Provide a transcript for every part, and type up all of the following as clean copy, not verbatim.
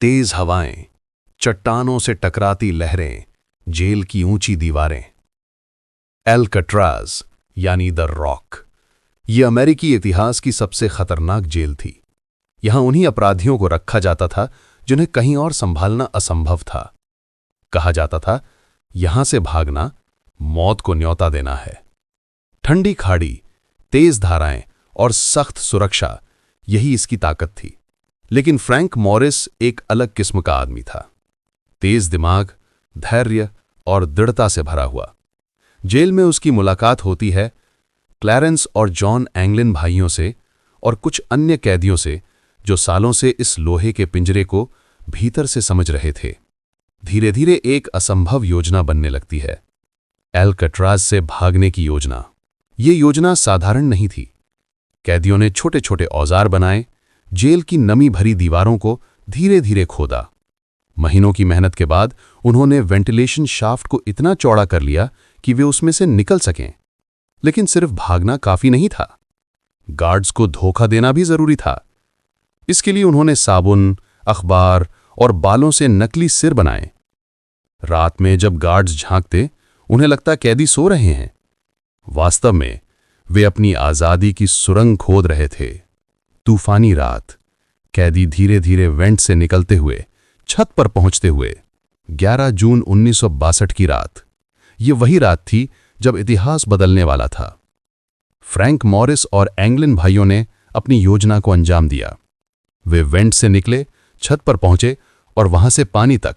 तेज हवाएं, चट्टानों से टकराती लहरें, जेल की ऊंची दीवारें। एल्कट्राज यानी द रॉक, ये अमेरिकी इतिहास की सबसे खतरनाक जेल थी। यहां उन्हीं अपराधियों को रखा जाता था जिन्हें कहीं और संभालना असंभव था। कहा जाता था, यहां से भागना मौत को न्योता देना है। ठंडी खाड़ी, तेज धाराएं और सख्त सुरक्षा, यही इसकी ताकत थी। लेकिन फ्रैंक मॉरिस एक अलग किस्म का आदमी था। तेज दिमाग, धैर्य और दृढ़ता से भरा हुआ। जेल में उसकी मुलाकात होती है क्लैरेंस और जॉन एंगलिन भाइयों से और कुछ अन्य कैदियों से जो सालों से इस लोहे के पिंजरे को भीतर से समझ रहे थे। धीरे धीरे एक असंभव योजना बनने लगती है, एल्कट्राज से भागने की योजना। ये योजना साधारण नहीं थी। कैदियों ने छोटे छोटे औजार बनाए, जेल की नमी भरी दीवारों को धीरे धीरे खोदा। महीनों की मेहनत के बाद उन्होंने वेंटिलेशन शाफ्ट को इतना चौड़ा कर लिया कि वे उसमें से निकल सकें। लेकिन सिर्फ भागना काफी नहीं था, गार्ड्स को धोखा देना भी जरूरी था। इसके लिए उन्होंने साबुन, अखबार और बालों से नकली सिर बनाए। रात में जब गार्ड्स झांकते, उन्हें लगता कैदी सो रहे हैं। वास्तव में वे अपनी आजादी की सुरंग खोद रहे थे। तूफानी रात, कैदी धीरे धीरे वेंट से निकलते हुए छत पर पहुंचते हुए। 11 जून 1962 की रात, ये वही रात थी जब इतिहास बदलने वाला था। फ्रैंक मॉरिस और एंगलिन भाइयों ने अपनी योजना को अंजाम दिया। वे वेंट से निकले, छत पर पहुंचे और वहां से पानी तक।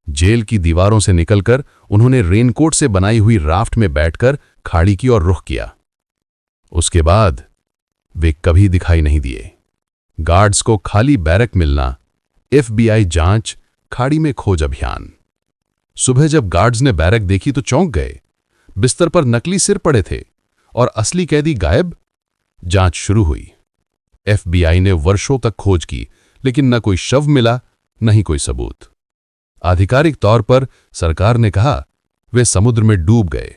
जेल की दीवारों से निकलकर उन्होंने रेनकोट से बनाई हुई राफ्ट में बैठकर खाड़ी की ओर रुख किया। उसके बाद वे कभी दिखाई नहीं दिए। गार्ड्स को खाली बैरक मिलना, FBI जांच, खाड़ी में खोज अभियान। सुबह जब गार्ड्स ने बैरक देखी तो चौंक गए। बिस्तर पर नकली सिर पड़े थे और असली कैदी गायब। जांच शुरू हुई। FBI ने वर्षों तक खोज की, लेकिन न कोई शव मिला, न ही कोई सबूत। आधिकारिक तौर पर सरकार ने कहा वे समुद्र में डूब गए।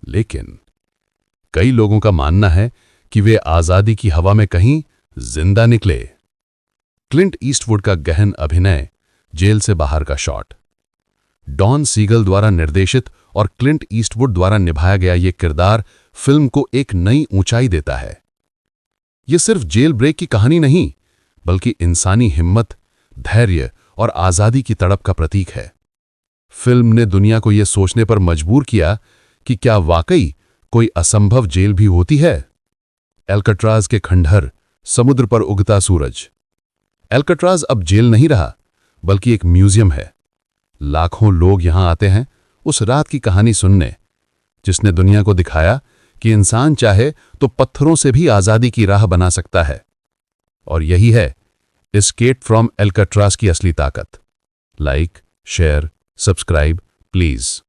लेकिन कई लोगों का मानना है कि वे आजादी की हवा में कहीं जिंदा निकले। क्लिंट ईस्टवुड का गहन अभिनय, जेल से बाहर का शॉट। डॉन सीगल द्वारा निर्देशित और क्लिंट ईस्टवुड द्वारा निभाया गया यह किरदार फिल्म को एक नई ऊंचाई देता है। यह सिर्फ जेल ब्रेक की कहानी नहीं, बल्कि इंसानी हिम्मत, धैर्य और आजादी की तड़प का प्रतीक है। फिल्म ने दुनिया को यह सोचने पर मजबूर किया कि क्या वाकई कोई असंभव जेल भी होती है। एल्कट्राज के खंडहर, समुद्र पर उगता सूरज। एल्कट्राज अब जेल नहीं रहा, बल्कि एक म्यूजियम है। लाखों लोग यहां आते हैं उस रात की कहानी सुनने, जिसने दुनिया को दिखाया कि इंसान चाहे तो पत्थरों से भी आजादी की राह बना सकता है। और यही है एस्केप फ्रॉम एल्कट्राज की असली ताकत। Like, share, subscribe please.